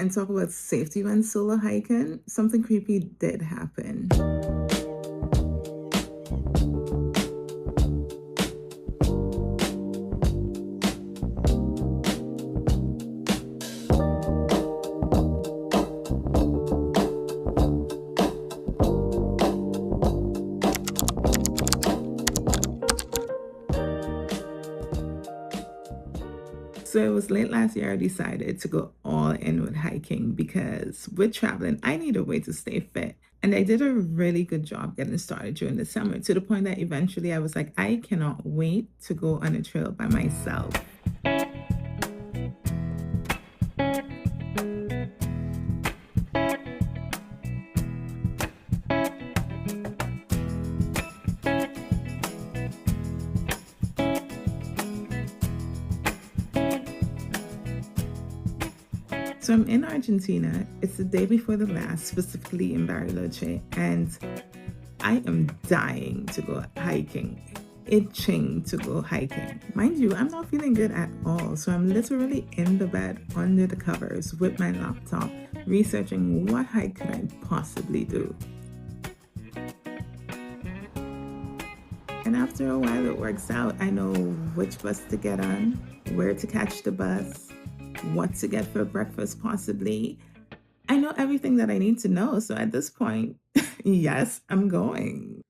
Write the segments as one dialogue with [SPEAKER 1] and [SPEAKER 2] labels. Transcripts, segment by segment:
[SPEAKER 1] and talk about safety when solo hiking, something creepy did happen. So it was late last year I decided to go all in with hiking because with traveling, I need a way to stay fit. And I did a really good job getting started during the summer to the point that eventually I was like, I cannot wait to go on a trail by myself. So I'm in Argentina. It's the day before the last, specifically in Bariloche, and I am dying to go hiking, itching to go hiking. Mind you, I'm not feeling good at all, so I'm literally in the bed under the covers with my laptop, researching what hike could I possibly do. And after a while, it works out. I know which bus to get on, where to catch the bus, what to get for breakfast, possibly. I know everything that I need to know. So at this point, yes, I'm going.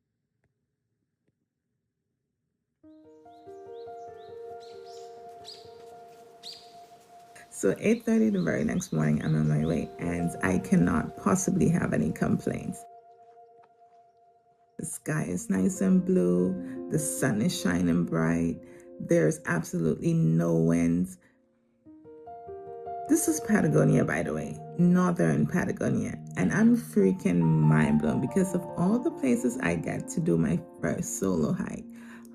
[SPEAKER 1] So 8:30 the very next morning, I'm on my way, and I cannot possibly have any complaints. The sky is nice and blue. The sun is shining bright. There's absolutely no wind. This is Patagonia, by the way, Northern Patagonia. And I'm freaking mind blown because of all the places I get to do my first solo hike.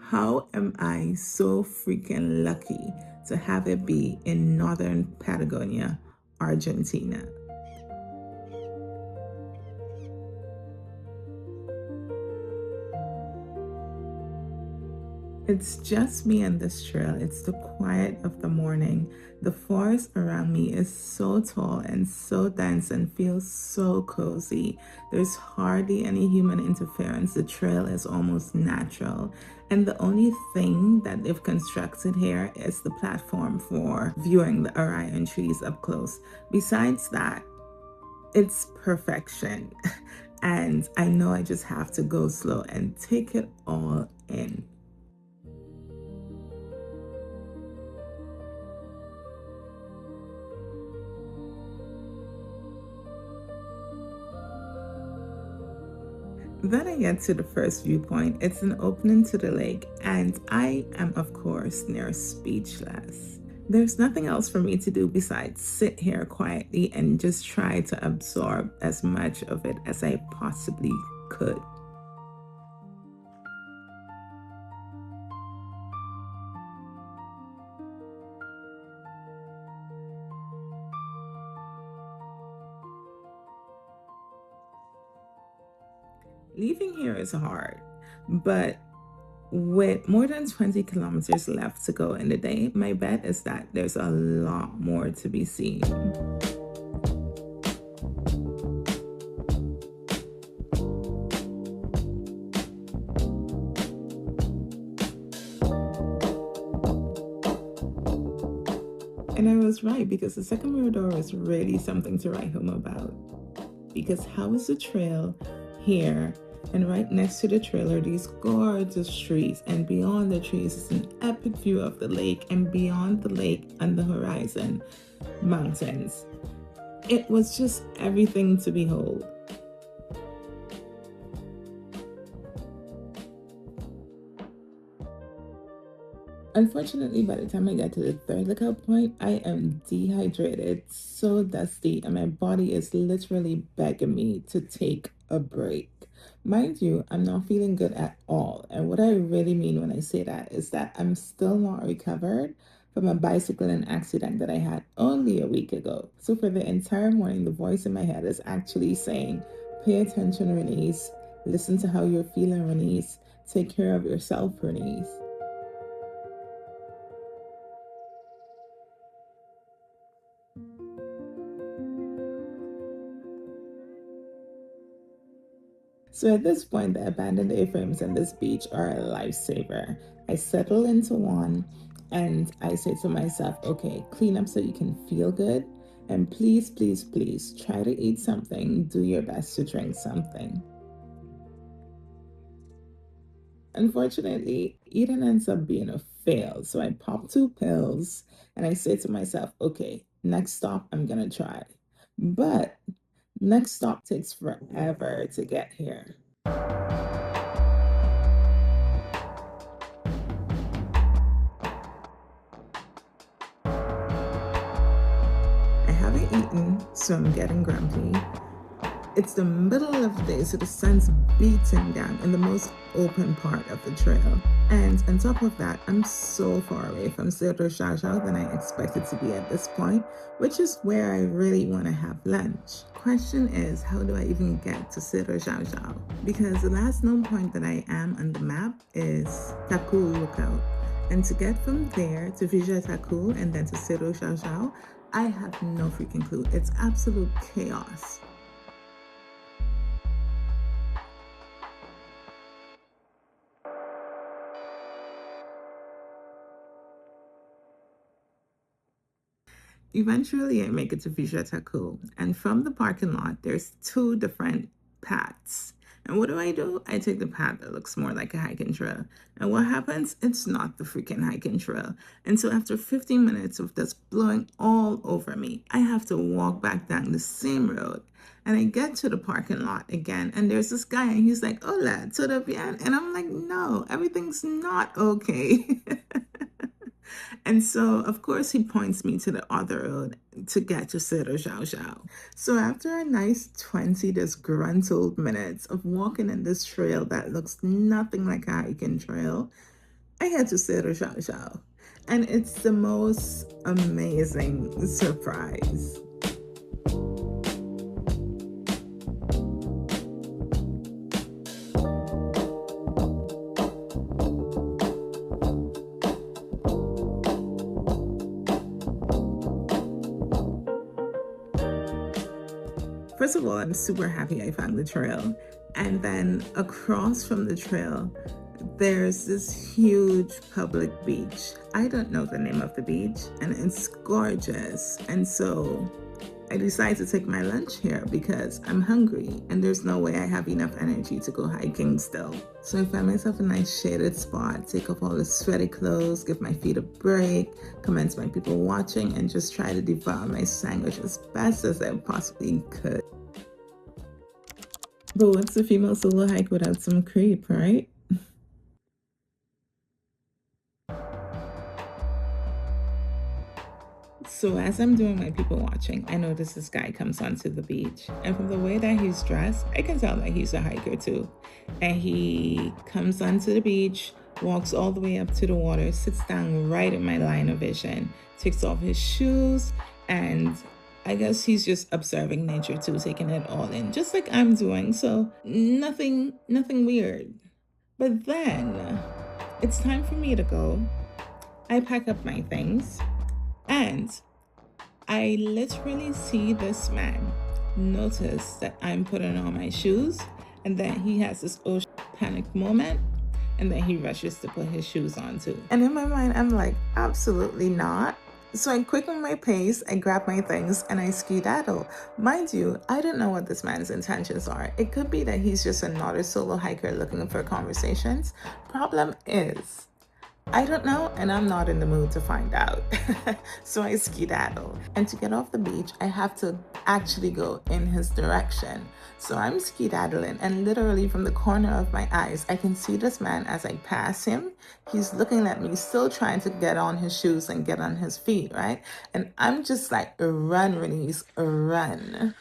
[SPEAKER 1] How am I so freaking lucky to have it be in Northern Patagonia, Argentina? It's just me and this trail. It's the quiet of the morning. The forest around me is so tall and so dense and feels so cozy. There's hardly any human interference. The trail is almost natural. And the only thing that they've constructed here is the platform for viewing the Orion trees up close. Besides that, it's perfection. And I know I just have to go slow and take it all in. Then I get to the first viewpoint. It's an opening to the lake, and I am, of course, near speechless. There's nothing else for me to do besides sit here quietly and just try to absorb as much of it as I possibly could. Leaving here is hard, but with more than 20 kilometers left to go in the day, my bet is that there's a lot more to be seen. And I was right because the second Mirador is really something to write home about. Because how is the trail here? And right next to the trail are these gorgeous trees, and beyond the trees is an epic view of the lake, and beyond the lake on the horizon, mountains. It was just everything to behold. Unfortunately, by the time I get to the third lookout point, I am dehydrated, so dusty, and my body is literally begging me to take a break. Mind you, I'm not feeling good at all. And what I really mean when I say that is that I'm still not recovered from a bicycling accident that I had only a week ago. So for the entire morning, the voice in my head is actually saying, pay attention, Renise. Listen to how you're feeling, Renise. Take care of yourself, Renise. So at this point, the abandoned A-frames on this beach are a lifesaver. I settle into one and I say to myself, okay, clean up so you can feel good. And please, please, please try to eat something. Do your best to drink something. Unfortunately, eating ends up being a fail. So I pop two pills and I say to myself, okay, next stop, I'm going to try. But next stop takes forever to get here. I haven't eaten, so I'm getting grumpy. It's the middle of the day, so the sun's beating down in the most open part of the trail. And on top of that, I'm so far away from Cerro Llao than I expected to be at this point, which is where I really want to have lunch. Question is, how do I even get to Cerro Llao? Because the last known point that I am on the map is Takul Lookout. And to get from there to Villa Takul and then to Cerro Llao, I have no freaking clue. It's absolute chaos. Eventually, I make it to Vijay, and from the parking lot, there's two different paths. And what do? I take the path that looks more like a hiking trail. And what happens? It's not the freaking hiking trail. And so after 15 minutes of this blowing all over me, I have to walk back down the same road. And I get to the parking lot again, and there's this guy, and he's like, "Hola, todo bien?" And I'm like, "No, everything's not okay." And so, of course, he points me to the other road to get to Cerro Llao. So after a nice 20 disgruntled minutes of walking in this trail that looks nothing like a hiking trail, I head to Cerro Llao. And it's the most amazing surprise. First of all, I'm super happy I found the trail. And then across from the trail, there's this huge public beach. I don't know the name of the beach, and it's gorgeous. And so I decided to take my lunch here because I'm hungry and there's no way I have enough energy to go hiking still. So I found myself a nice shaded spot, take off all the sweaty clothes, give my feet a break, commence my people watching, and just try to devour my sandwich as best as I possibly could. But what's a female solo hike without some creep, right? So as I'm doing my people watching, I notice this guy comes onto the beach. And from the way that he's dressed, I can tell that he's a hiker too. And he comes onto the beach, walks all the way up to the water, sits down right in my line of vision, takes off his shoes, and I guess he's just observing nature too, taking it all in, just like I'm doing. So nothing weird. But then it's time for me to go. I pack up my things and I literally see this man notice that I'm putting on my shoes, and then he has this oh panic moment, and then he rushes to put his shoes on too. And in my mind, I'm like, absolutely not. So I quicken my pace, I grab my things, and I skedaddle. Mind you, I don't know what this man's intentions are. It could be that he's just another solo hiker looking for conversations. Problem is, I don't know, and I'm not in the mood to find out. So I skedaddle. And to get off the beach, I have to actually go in his direction. So I'm skedaddling, and literally from the corner of my eyes, I can see this man as I pass him. He's looking at me, still trying to get on his shoes and get on his feet, right? And I'm just like, run, Renise, run.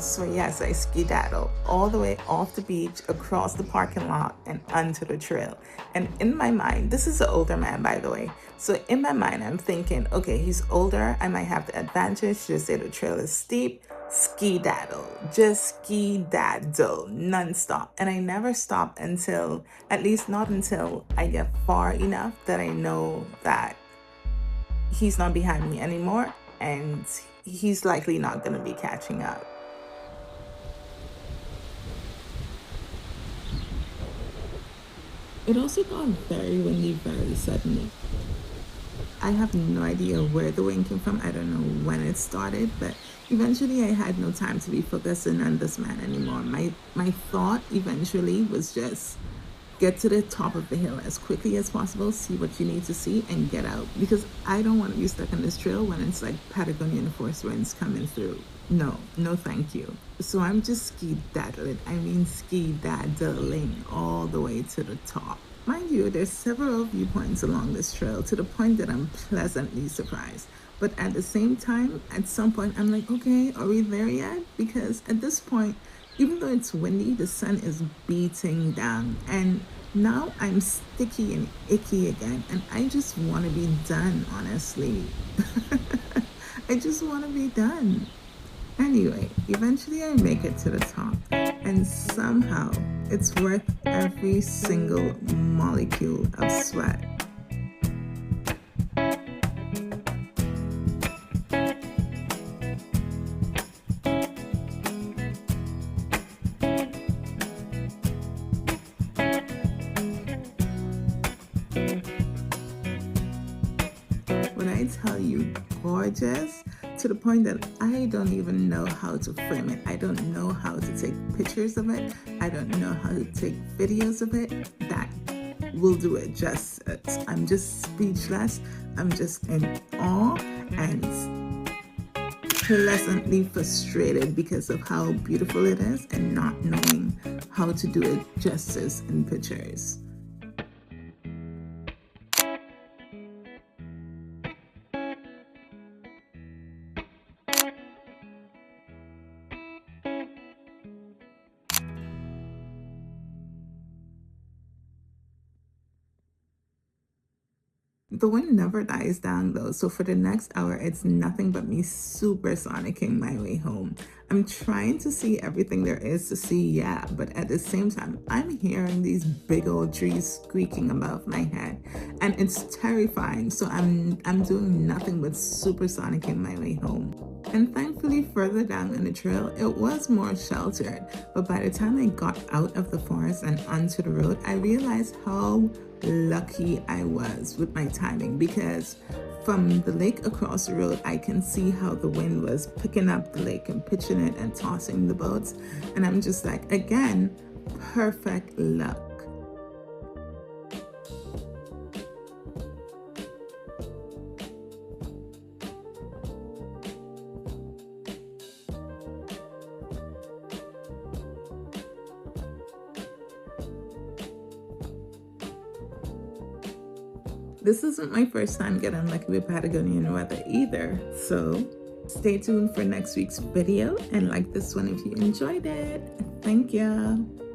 [SPEAKER 1] So yes, I skedaddle all the way off the beach, across the parking lot, and onto the trail. And in my mind, this is an older man, by the way. So in my mind, I'm thinking, okay, he's older. I might have the advantage. Just say the trail is steep. Skedaddle, just skedaddle, nonstop. And I never stop until, at least not until I get far enough that I know that he's not behind me anymore and he's likely not going to be catching up. It also got very windy very suddenly. I have no idea where the wind came from. I don't know when it started, but eventually I had no time to be focusing on this man anymore. My thought eventually was just get to the top of the hill as quickly as possible, see what you need to see, and get out. Because I don't want to be stuck on this trail when it's like Patagonian force winds coming through. No, no thank you. So I'm just ski-daddling. I mean ski-daddling all the way to the top. Mind you, there's several viewpoints along this trail to the point that I'm pleasantly surprised. But at the same time, at some point, I'm like, okay, are we there yet? Because at this point, even though it's windy, the sun is beating down. And now I'm sticky and icky again. And I just want to be done, honestly. I just want to be done. Anyway, eventually I make it to the top. And somehow it's worth every single molecule of sweat. When I tell you gorgeous, to the point that I don't even know how to frame it. I don't know how to take pictures of it. I don't know how to take videos of it. That will do it justice. I'm just speechless. I'm just in awe and pleasantly frustrated because of how beautiful it is and not knowing how to do it justice in pictures. The wind never dies down though, so for the next hour, it's nothing but me supersonicking my way home. I'm trying to see everything there is to see, yeah, but at the same time, I'm hearing these big old trees squeaking above my head, and it's terrifying. So I'm doing nothing but supersonicking my way home. And thankfully, further down on the trail, it was more sheltered. But by the time I got out of the forest and onto the road, I realized how lucky I was with my timing, because from the lake across the road, I can see how the wind was picking up the lake and pitching it and tossing the boats. And I'm just like, again, perfect luck. This isn't my first time getting lucky with Patagonian weather either, so stay tuned for next week's video and like this one if you enjoyed it. Thank you.